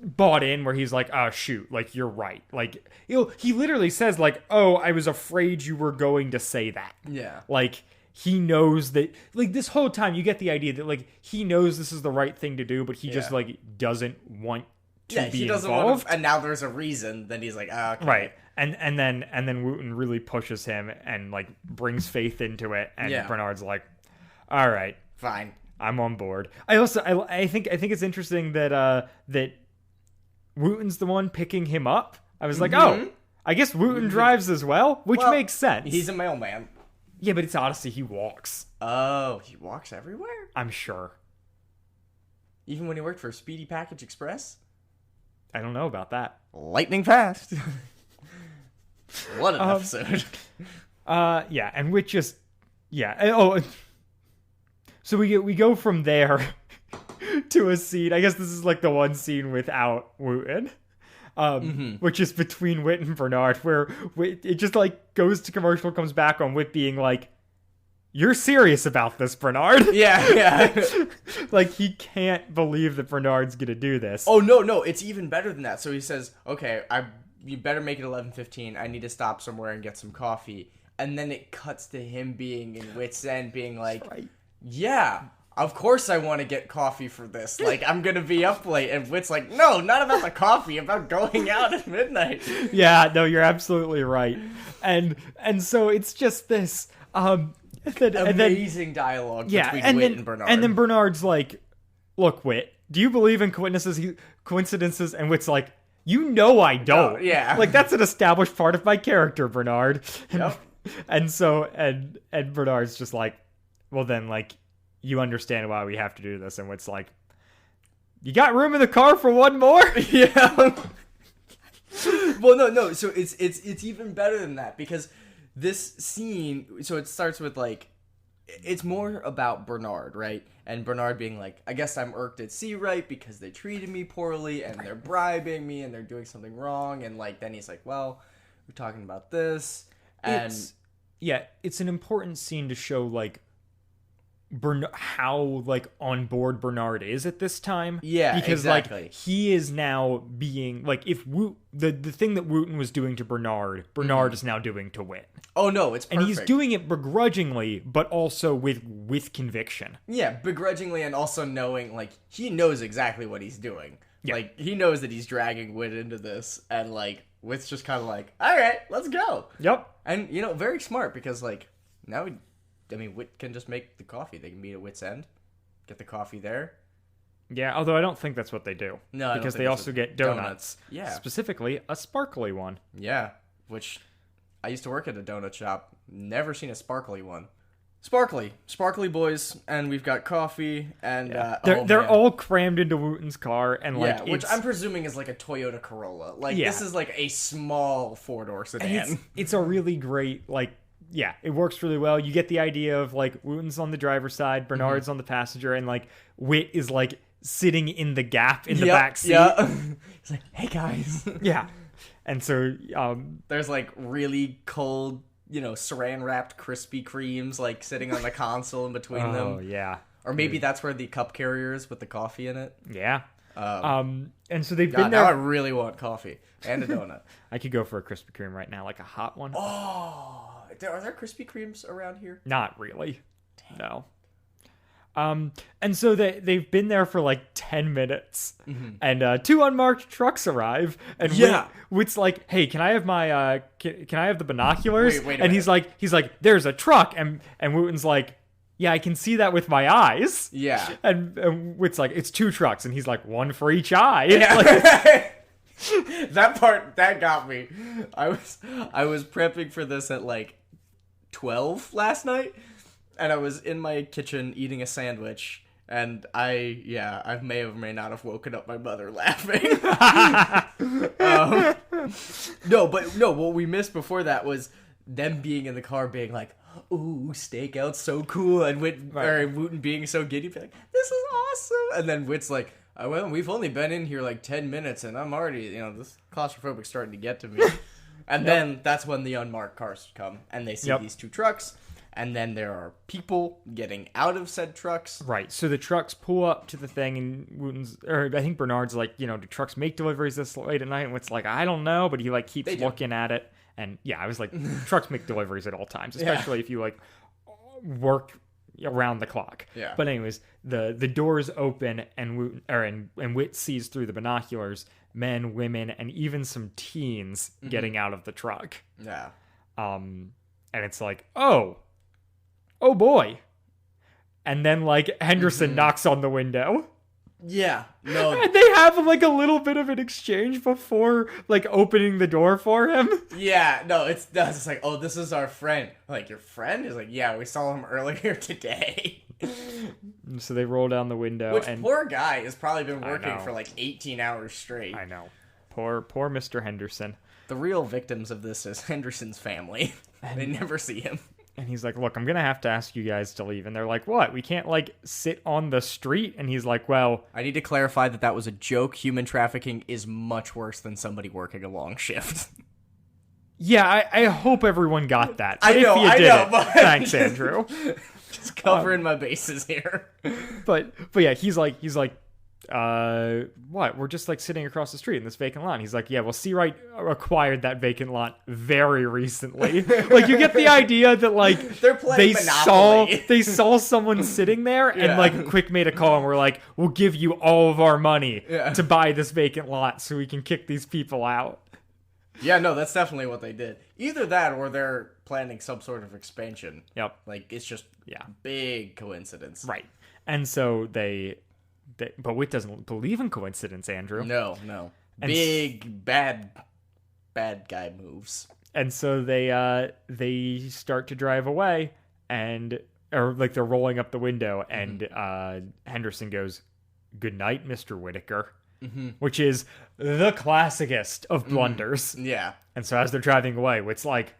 bought in, where he's like, oh shoot, like you're right. Like he literally says like, oh, I was afraid you were going to say that. Yeah. Like he knows that, like, this whole time you get the idea that like he knows this is the right thing to do, but he just like doesn't want to be involved. And now there's a reason. Then he's like, okay. Right. And then Wooten really pushes him and like brings faith into it, and Bernard's like, all right, fine, I'm on board. I think it's interesting that that Wooten's the one picking him up. I was like, oh, I guess Wooten drives as well, which makes sense. He's a mailman. Yeah, but it's Odyssey. He walks. Oh, he walks everywhere? I'm sure. Even when he worked for Speedy Package Express? I don't know about that. Lightning fast. What an episode. Yeah, and which just oh, so we go from there to a scene. I guess this is like the one scene without Wooten. Which is between Whit and Bernard, where it just like goes to commercial, comes back on Whit being like, you're serious about this, Bernard? Yeah. Like, he can't believe that Bernard's gonna do this. Oh, no, it's even better than that. So he says, okay, you better make it 11:15. I need to stop somewhere and get some coffee. And then it cuts to him being in Whit's end, being like, yeah, of course I want to get coffee for this. Like, I'm going to be up late. And Whit's like, no, not about the coffee, about going out at midnight. Yeah, no, you're absolutely right. And so it's just this amazing dialogue between Whit and Bernard. And then Bernard's like, look, Whit, do you believe in coincidences? And Whit's like, you know I don't. No, yeah. Like, that's an established part of my character, Bernard. Yep. And so, and Bernard's just like, well then, like, you understand why we have to do this. And Whit's like, you got room in the car for one more? Yeah. Well, no. So it's even better than that, because this scene, so it starts with like it's more about Bernard, right? And Bernard being like, I guess I'm irked at sea right because they treated me poorly and they're bribing me and they're doing something wrong. And like, then he's like, well, we're talking about this. And it's an important scene to show like how like on board Bernard is at this time. Yeah, because exactly. like he is now being like, if the thing that Wooten was doing to Bernard is now doing to Wit. Oh no, it's perfect. And he's doing it begrudgingly, but also with conviction. Yeah, begrudgingly, and also knowing like he knows exactly what he's doing. Yeah. Like he knows that he's dragging Wit into this, and like Wit's just kind of like, all right, let's go. Yep. And you know, very smart because like now, Wit can just make the coffee. They can meet at Wit's End, get the coffee there. Yeah, although I don't think that's what they do. No, because they also get donuts. Yeah, specifically a sparkly one. Yeah, which I used to work at a donut shop. Never seen a sparkly one. Sparkly boys, and we've got coffee, and they're all crammed into Wooten's car, and like which I'm presuming is like a Toyota Corolla. Like this is like a small 4-door sedan. It's a really great like. Yeah, it works really well. You get the idea of like Wooten's on the driver's side, Bernard's on the passenger, and like Wit is like sitting in the gap in the back seat. Yeah, he's like, "Hey guys." Yeah, and so there's like really cold, saran wrapped Krispy Kremes like sitting on the console in between them. Oh yeah, or maybe that's where the cup carrier is with the coffee in it. Yeah. And so they've been there. Now I really want coffee and a donut. I could go for a Krispy Kreme right now, like a hot one. Oh. Are there Krispy Kremes around here? Not really. Dang. No. And so they've been there for like 10 minutes, and 2 unmarked trucks arrive, and Wit's like, "Hey, can I have my can I have the binoculars?" Wait and he's like, "There's a truck," and Wooten's like, "Yeah, I can see that with my eyes." Yeah. And Wit's like, "It's 2 trucks," and he's like, "1 for each eye." Yeah. That part that got me. I was prepping for this at like 12 last night, and I was in my kitchen eating a sandwich, and I may or may not have woken up my mother laughing. What we missed before that was them being in the car being like, "Ooh, stakeout's so cool," and Wooten being so giddy, being like, "This is awesome," and then Wit's like, "Oh, well, we've only been in here like 10 minutes, and I'm already, this claustrophobic starting to get to me." And then that's when the unmarked cars come, and they see these 2 trucks, and then there are people getting out of said trucks. Right, so the trucks pull up to the thing, and I think Bernard's like, do trucks make deliveries this late at night? And it's like, I don't know, but he like keeps looking at it, and I was like, trucks make deliveries at all times, especially if you like work around the clock. Yeah. But anyways, the doors open, and Wit sees through the binoculars men, women, and even some teens getting out of the truck. Yeah. And it's like, oh boy. And then like Henderson knocks on the window. Yeah. No. And they have like a little bit of an exchange before like opening the door for him. Yeah. No, it's like, "Oh, this is our friend." I'm like, "Your friend?" He's like, "Yeah, we saw him earlier today." So they roll down the window. Which and poor guy has probably been working for like 18 hours straight. I know. Poor Mr. Henderson. The real victims of this is Henderson's family. They never see him. And he's like, "Look, I'm going to have to ask you guys to leave." And they're like, "What? We can't like sit on the street?" And he's like, "Well, I need to clarify that was a joke. Human trafficking is much worse than somebody working a long shift." Yeah, I hope everyone got that. But I know, if you didn't, but thanks, Andrew. Just covering my bases here. But yeah, he's like, what? We're just like sitting across the street in this vacant lot. And he's like, "Yeah, well, Seawright acquired that vacant lot very recently." Like, you get the idea that like they're playing Monopoly. they saw someone sitting there and like quick made a call and we're like, "We'll give you all of our money to buy this vacant lot so we can kick these people out." Yeah, no, that's definitely what they did. Either that or they're planning some sort of expansion. Yep. Like, it's just big coincidence. Right. And so but Wit doesn't believe in coincidence, Andrew. No. Big, bad guy moves. And so they start to drive away, or like they're rolling up the window, and Henderson goes, "Good night, Mr. Whitaker." Which is the classicest of blunders. Yeah. And so as they're driving away, Wit's like,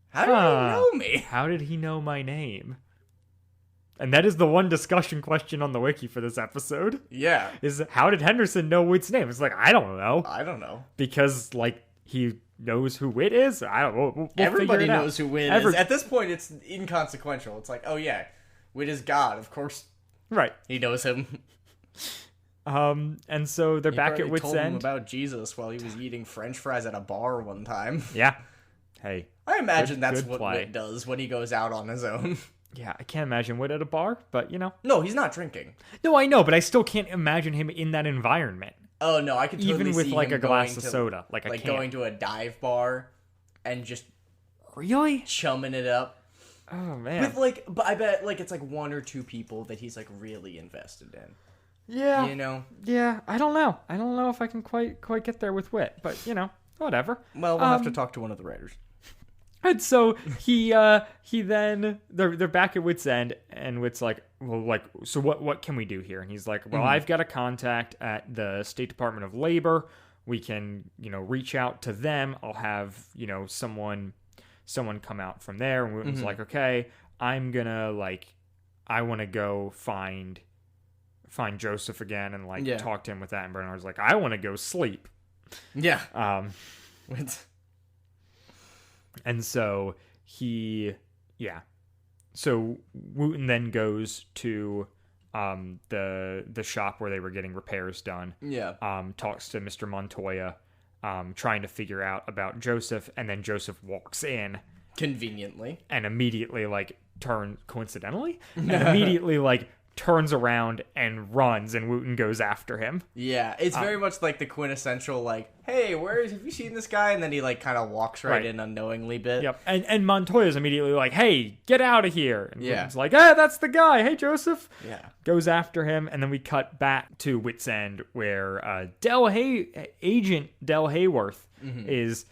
"How did he know me? How did he know my name?" And that is the one discussion question on the wiki for this episode. Yeah. Is how did Henderson know Whit's name? It's like, I don't know. I don't know. Because, like, he knows who Whit is? I don't know. We'll Everybody figure it knows out. who Whit is. At this point, it's inconsequential. It's like, oh yeah, Whit is God. Of course Right. he knows him. And so they're back at Whit's told him End. about Jesus while he was eating French fries at a bar one time. Yeah. Hey. I imagine that's good what play. Whit does when he goes out on his own. Yeah, I can't imagine Whit at a bar, but, you know. No, he's not drinking. No, I know, but I still can't imagine him in that environment. Oh no, I could totally Even with, see like, him a glass going of to, soda. Like, I like can't. going to a dive bar and just Really? chumming it up. Oh, man. With like, but I bet like it's like one or two people that he's like really invested in. Yeah. You know? Yeah, I don't know. I don't know if I can quite get there with Whit, but, you know, whatever. Well, we'll have to talk to one of the writers. And so he then they're back at Whit's End, and Whit's like, well, like, so what can we do here? And he's like, well, I've got a contact at the State Department of Labor. We can, you know, reach out to them. I'll have, you know, someone come out from there. And Wooten's like, okay, I'm gonna I want to go find Joseph again and talk to him with that. And Bernard's like, I want to go sleep. Yeah. And so so Wooten then goes to the shop where they were getting repairs done. Yeah. Talks to Mr. Montoya, trying to figure out about Joseph, and then Joseph walks in Conveniently. and immediately turns around and runs, and Wooten goes after him. Yeah, it's very much like the quintessential, like, hey, have you seen this guy? And then he, like, kind of walks right in unknowingly bit. Yep. And Montoya's immediately like, hey, get out of here. And Yeah. Wooten's like, that's the guy. Hey, Joseph. Yeah. Goes after him, and then we cut back to Whit's End, where Agent Del Hayworth is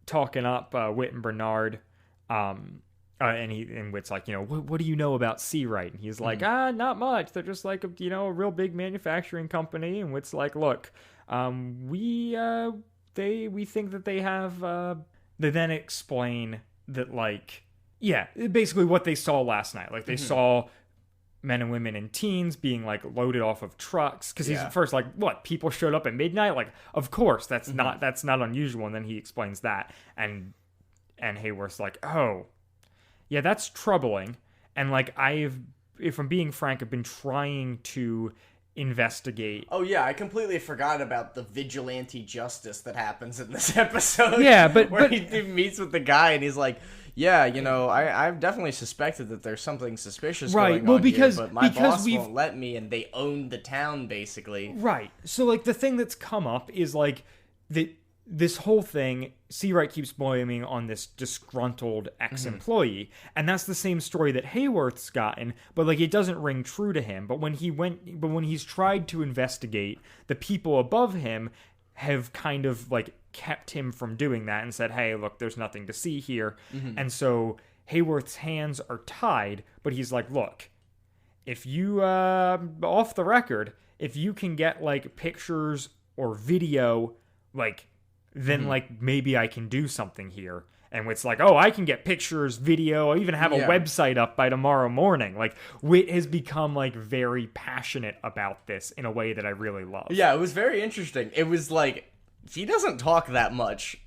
talking up Whit and Bernard. And Whit's like, you know, what do you know about Seawright? And he's like, not much. They're just like, a real big manufacturing company. And Whit's like, look, we think that they have. They then explain that, like, yeah, basically what they saw last night. Like, they saw men and women and teens being, like, loaded off of trucks. Because he's at first like, what, people showed up at midnight? Like, of course, that's not unusual. And then he explains that, and Hayworth's like, oh, yeah, that's troubling. And, like, if I'm being frank, I've been trying to investigate. Oh, yeah, I completely forgot about the vigilante justice that happens in this episode. Yeah, but he meets with the guy and he's like, yeah, you know, I've definitely suspected that there's something suspicious going on here, but my boss won't let me, and they own the town, basically. Right. So, like, the thing that's come up is, like, this whole thing, Seawright keeps blaming on this disgruntled ex-employee, and that's the same story that Hayworth's gotten, but, like, it doesn't ring true to him. But when he's tried to investigate, the people above him have kind of, like, kept him from doing that and said, hey, look, there's nothing to see here. And so Hayworth's hands are tied, but he's like, look, if you, off the record, if you can get, like, pictures or video, like, then, like, maybe I can do something here. And Whit's like, oh, I can get pictures, video, I even have a website up by tomorrow morning. Like, Whit has become, like, very passionate about this in a way that I really love. Yeah, it was very interesting. It was like, he doesn't talk that much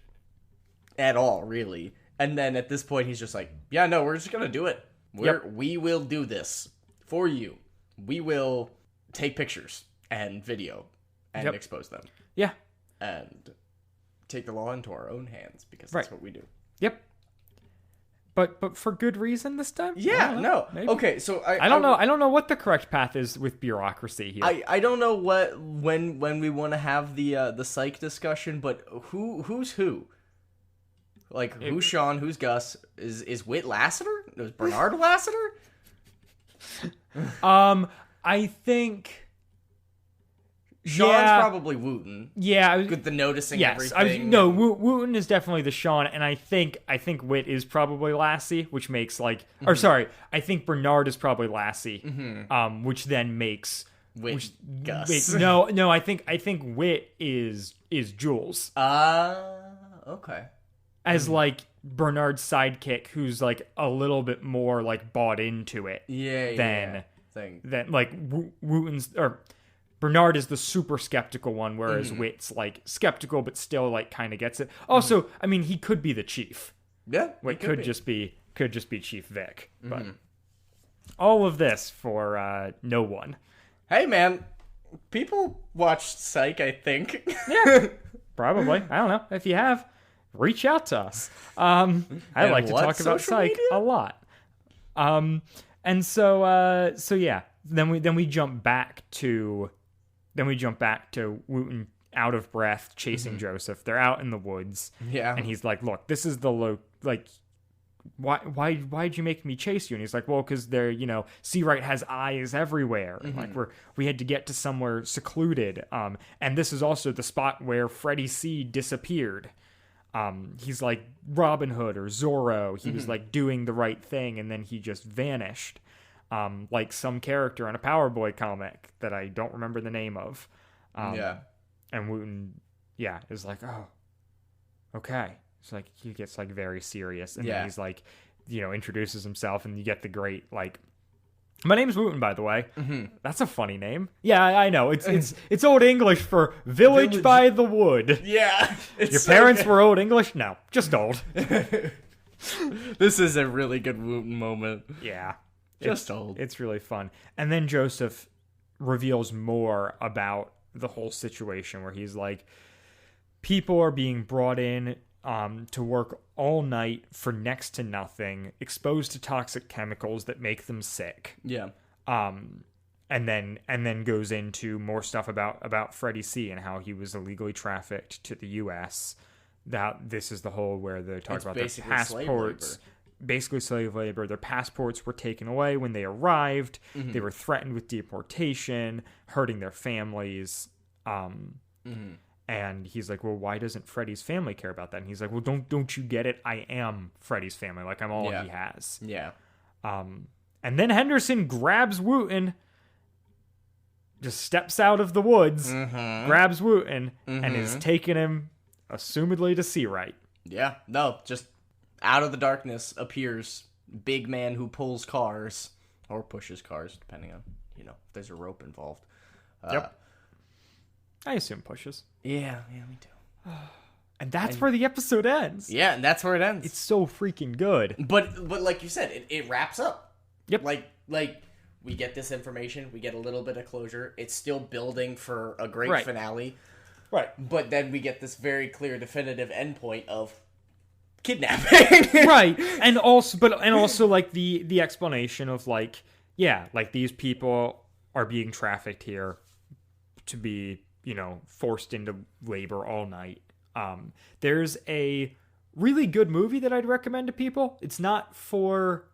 at all, really. And then at this point, he's just like, yeah, no, we're just gonna do it. We will do this for you. We will take pictures and video and expose them. Yeah. And take the law into our own hands, because that's what we do. Yep. But for good reason this time? Yeah, no. Maybe. Okay, so I don't know. I don't know what the correct path is with bureaucracy here. I don't know when we want to have the psych discussion, but who's who? Like, who's Sean? Who's Gus? Is Whit Lassiter? Is Bernard Lassiter? I think Sean's probably Wooten. Yeah, with the noticing everything. Wooten is definitely the Sean, and I think Whit is probably Lassie, which makes or sorry, I think Bernard is probably Lassie, which then makes Whit Gus. I think Whit is Jules. Okay. As like Bernard's sidekick, who's like a little bit more like bought into it thing. Then like Wooten's or Bernard is the super skeptical one, whereas Wit's like skeptical but still like kind of gets it. Also, I mean, he could be the chief. Yeah, Wit could just be Chief Vic. But all of this for no one. Hey, man, people watched Psych, I think. Yeah, probably. I don't know. If you have, reach out to us. I like to talk about Psych media? a lot. And so yeah. Then we jump back to Wooten out of breath chasing Joseph. They're out in the woods. Yeah. And he's like, "Look, this is the why'd you make me chase you?" And he's like, "Well, because they're, Seawright has eyes everywhere. Like we had to get to somewhere secluded. And this is also the spot where Freddie C disappeared. He's like Robin Hood or Zorro. He was like doing the right thing, and then he just vanished. Like some character in a Power Boy comic that I don't remember the name of. And Wooten, is like, oh, okay." It's like he gets like very serious, and then he's like, introduces himself, and you get the great like, "My name's Wooten, by the way." That's a funny name. Yeah, I know. It's Old English for village by the wood. Yeah. Your parents were Old English? No, just old. This is a really good Wooten moment. Yeah. Just old. It's really fun. And then Joseph reveals more about the whole situation where he's like, people are being brought in to work all night for next to nothing, exposed to toxic chemicals that make them sick. Yeah. And then goes into more stuff about Freddie C and how he was illegally trafficked to the U.S. That this is the whole where they talk about their passports. Basically slave labor. Their passports were taken away when they arrived. They were threatened with deportation, hurting their families. And he's like, "Well, why doesn't Freddie's family care about that?" And he's like, "Well, don't you get it? I am Freddie's family. Like, I'm all he has." Yeah. And then Henderson grabs Wooten, just steps out of the woods, grabs Wooten, and is taking him, assumedly, to Seawright. Yeah. No, just out of the darkness appears big man who pulls cars, or pushes cars, depending on, if there's a rope involved. Yep. I assume pushes. Yeah, me too. And that's where the episode ends. Yeah, and that's where it ends. It's so freaking good. But like you said, it wraps up. Yep. Like we get this information, we get a little bit of closure. It's still building for a great finale. Right. But then we get this very clear, definitive endpoint of kidnapping. Right. And also like the explanation of like, like these people are being trafficked here to be, forced into labor all night. There's a really good movie that I'd recommend to people. It's not for...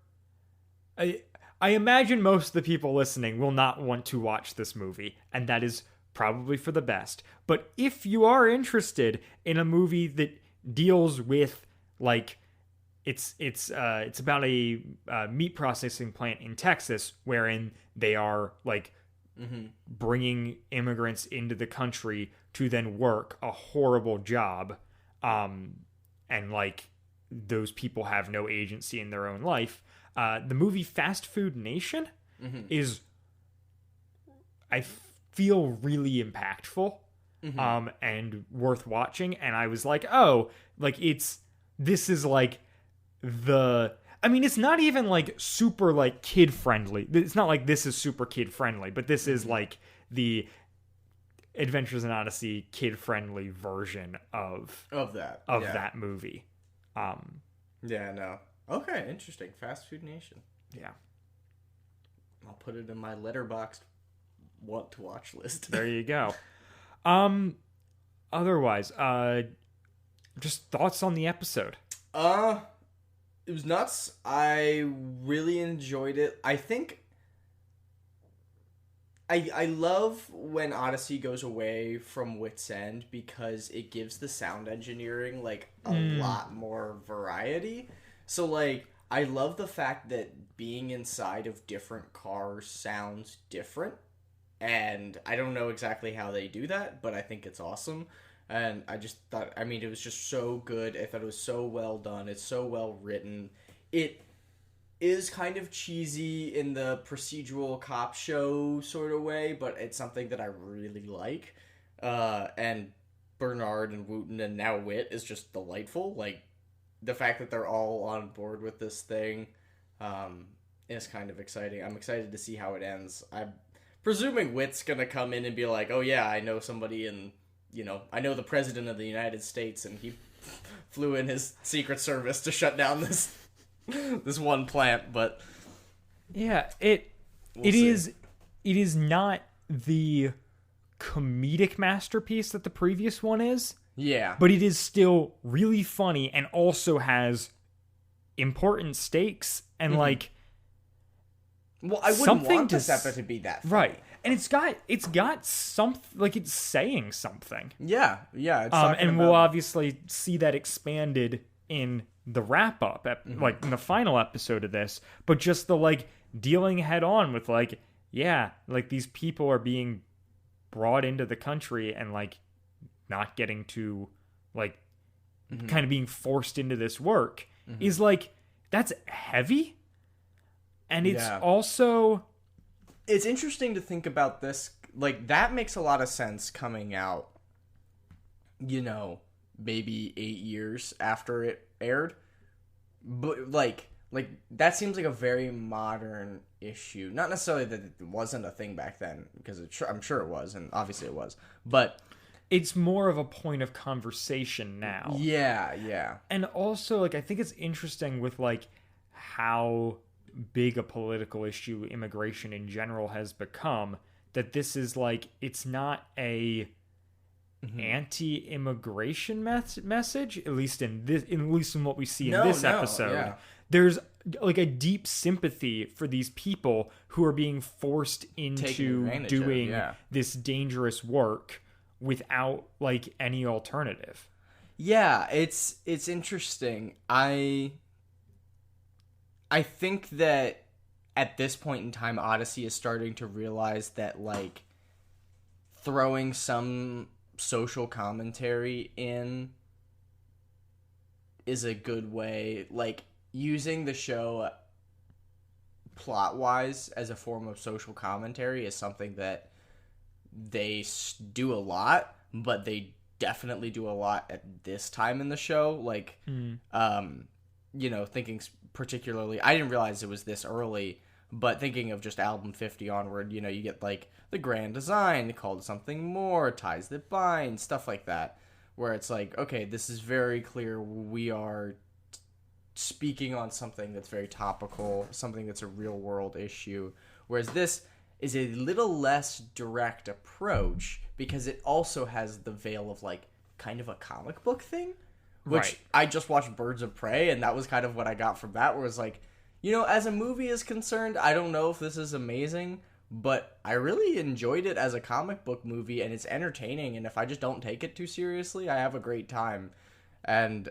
I imagine most of the people listening will not want to watch this movie, and that is probably for the best. But if you are interested in a movie that deals with, like, it's about a meat processing plant in Texas wherein they are, like, bringing immigrants into the country to then work a horrible job, and like those people have no agency in their own life. The movie Fast Food Nation is, I feel, really impactful, and worth watching. And I was like, oh, like this is like it's not even like super like kid friendly. It's not like this is super kid friendly, but this is like the Adventures in Odyssey kid friendly version of that movie. Yeah, no. Okay, interesting. Fast Food Nation. Yeah. I'll put it in my letterboxd want to watch list. There you go. Otherwise, just thoughts on the episode. It was nuts. I really enjoyed it. I think I love when Odyssey goes away from Wit's End because it gives the sound engineering like a lot more variety. So like I love the fact that being inside of different cars sounds different. And I don't know exactly how they do that, but I think it's awesome. And I just thought, it was just so good. I thought it was so well done. It's so well written. is kind of cheesy in the procedural cop show sort of way, but it's something that I really like. And Bernard and Wooten and now Wit is just delightful. Like, the fact that they're all on board with this thing is kind of exciting. I'm excited to see how it ends. I'm presuming Wit's gonna come in and be like, oh yeah, I know somebody in, I know the president of the United States, and he flew in his Secret Service to shut down this one plant, but yeah, it is not the comedic masterpiece that the previous one is. Yeah. But it is still really funny and also has important stakes and like well, I wouldn't want this episode to be that funny. Right. And it's got something, like, it's saying something. Yeah. It's and we'll obviously see that expanded in the wrap up, like in the final episode of this, but just the like dealing head on with like, yeah, like these people are being brought into the country and like not getting to like kind of being forced into this work is like, that's heavy. And it's also, it's interesting to think about this. Like, that makes a lot of sense coming out, maybe 8 years after it aired. But like that seems like a very modern issue. Not necessarily that it wasn't a thing back then, because I'm sure it was, and obviously it was. But it's more of a point of conversation now. Yeah. And also, like, I think it's interesting with like how big a political issue immigration in general has become, that this is like, it's not a anti-immigration message, at least in what we see in this episode. Yeah. There's like a deep sympathy for these people who are being forced into doing this dangerous work without like any alternative. Yeah, it's interesting. I think that at this point in time, Odyssey is starting to realize that like throwing some social commentary in is a good way. Like, using the show plot-wise as a form of social commentary is something that they do a lot, but they definitely do a lot at this time in the show. Like, thinking particularly, I didn't realize it was this early, but thinking of just album 50 onward, you get like the grand design called Something More, ties that bind, stuff like that, where it's like, okay, this is very clear. We are speaking on something that's very topical, something that's a real world issue, whereas this is a little less direct approach because it also has the veil of like kind of a comic book thing, which I just watched Birds of Prey, and that was kind of what I got from that, where it's like, as a movie is concerned, I don't know if this is amazing, but I really enjoyed it as a comic book movie, and it's entertaining, and if I just don't take it too seriously, I have a great time. And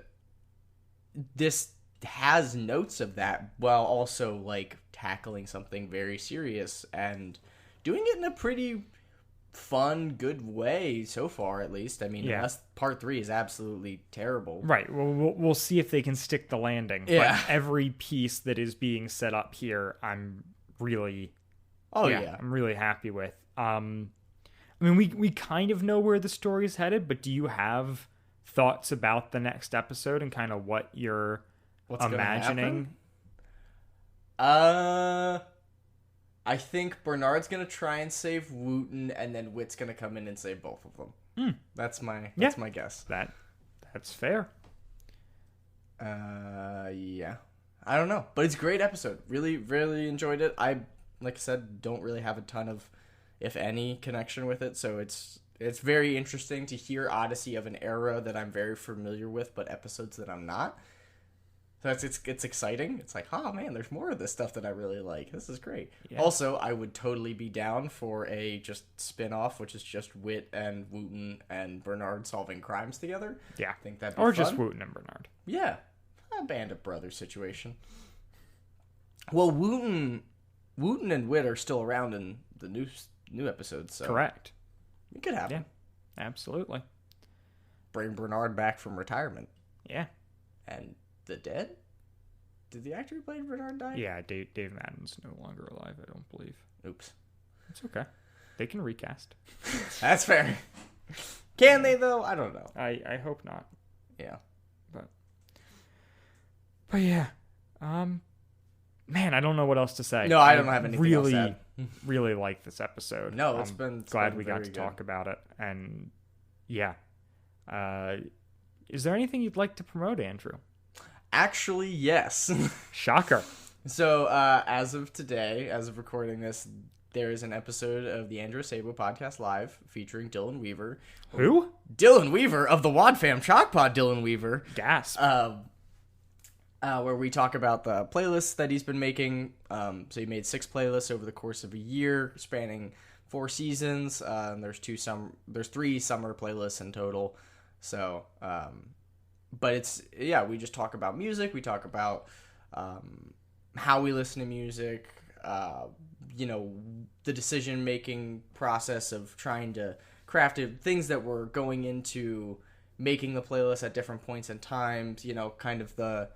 this has notes of that, while also like tackling something very serious and doing it in a pretty fun, good way so far, at least. I mean, unless part 3 is absolutely terrible. Right. Well, we'll see if they can stick the landing. Yeah. But every piece that is being set up here, I'm really... I'm really happy with. I mean, we kind of know where the story is headed, but do you have thoughts about the next episode and kind of what you're imagining? I think Bernard's gonna try and save Wooten, and then Wit's gonna come in and save both of them. That's my guess. That's fair. Yeah. I don't know, but it's a great episode. Really, really enjoyed it. Like I said, don't really have a ton of, if any, connection with it, so it's very interesting to hear Odyssey of an era that I'm very familiar with, but episodes that I'm not. So it's exciting. It's like, oh man, there's more of this stuff that I really like. This is great. Yeah. Also, I would totally be down for a just spin-off, which is just Wit and Wooten and Bernard solving crimes together. Yeah. I think that'd be fun. fun. Just Wooten and Bernard. Yeah. A band of brothers situation. Well, Wooten and Wit are still around in the new episodes, so correct. It could happen. Yeah, absolutely. Bring Bernard back from retirement. Yeah. And the dead? Did the actor who played Bernard die? Yeah, Dave Madden's no longer alive, I don't believe. Oops. It's okay. They can recast. That's fair. Can they, though? I don't know. I hope not. Yeah. But yeah. Man, I don't know what else to say. No, I don't have anything else to add. Really like this episode. No, it's been glad we very got to good. talk about it. And yeah. Is there anything you'd like to promote, Andrew? Actually, yes. Shocker. So, as of today, as of recording this, there is an episode of the Andrew Sabo Podcast Live featuring Dylan Weaver. Who? Dylan Weaver of the Wad Fam Chalk Pod. Dylan Weaver. Gasp. Where we talk about the playlists that he's been making. So he made 6 playlists over the course of a year, spanning 4 seasons. And there's 3 summer playlists in total. So, but it's, yeah, we just talk about music. We talk about how we listen to music, the decision-making process of trying to craft it, things that were going into making the playlist at different points in times, kind of the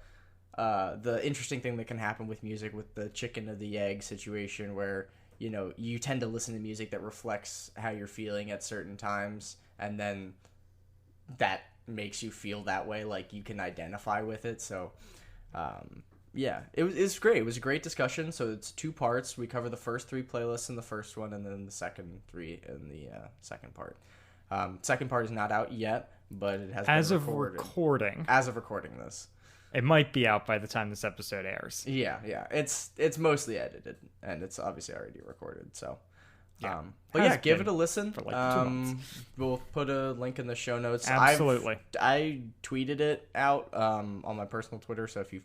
interesting thing that can happen with music with the chicken or the egg situation where, you tend to listen to music that reflects how you're feeling at certain times, and then that makes you feel that way, like you can identify with it. So, yeah, it's great. It was a great discussion. So it's 2 parts. We cover the first 3 playlists in the first one, and then the second 3 in the second part. Second part is not out yet, but it has As been of recorded. recording. As of recording this. It might be out by the time this episode airs. Yeah. It's mostly edited, and it's obviously already recorded. So, Yeah. but Has yeah, give been it a listen. for like 2 months. We'll put a link in the show notes. Absolutely. I tweeted it out on my personal Twitter, so if you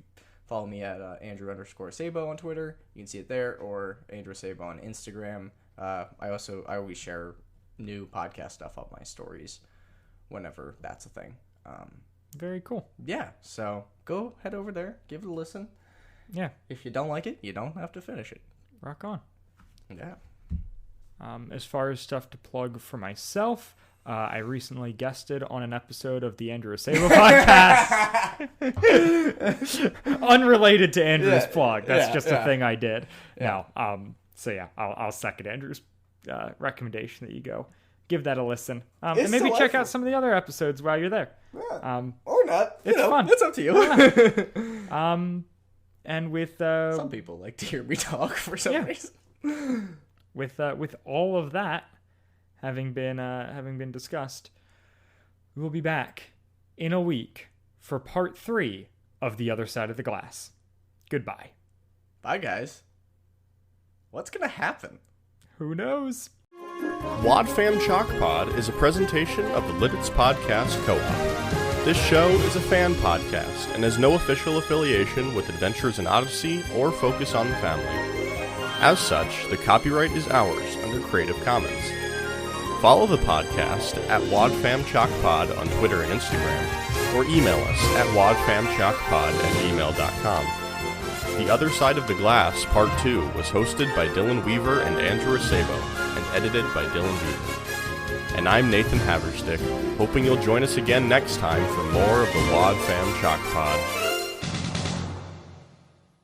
follow me at Andrew_Sabo on Twitter, you can see it there, or Andrew Sabo on Instagram. I always share new podcast stuff on my stories whenever that's a thing. Very cool. Yeah, so go head over there, give it a listen. Yeah. If you don't like it, you don't have to finish it. Rock on. Yeah. As far as stuff to plug for myself, I recently guested on an episode of the Andrew Sabo podcast. Unrelated to Andrew's plug. That's just a thing I did. Yeah. No. So yeah, I'll second Andrew's recommendation that you go give that a listen. And maybe delightful. check out some of the other episodes while you're there. Yeah. Or not. It's fun. It's up to you. And with Some people like to hear me talk for some reason. with all of that having been discussed, we will be back in a week for part 3 of The Other Side of the Glass. Goodbye. Bye, guys. What's gonna happen? Who knows? Wad Fam Chalk Pod is a presentation of the Lidditz Podcast Co-op. This show is a fan podcast and has no official affiliation with Adventures in Odyssey or Focus on the Family. As such, the copyright is ours under Creative Commons. Follow the podcast at WadFamChalkPod on Twitter and Instagram, or email us at wadfamchalkpod@gmail.com. The Other Side of the Glass Part 2 was hosted by Dylan Weaver and Andrew Sabo, and edited by Dylan Weaver. And I'm Nathan Haverstick, hoping you'll join us again next time for more of the Wad Fam Chalk Pod.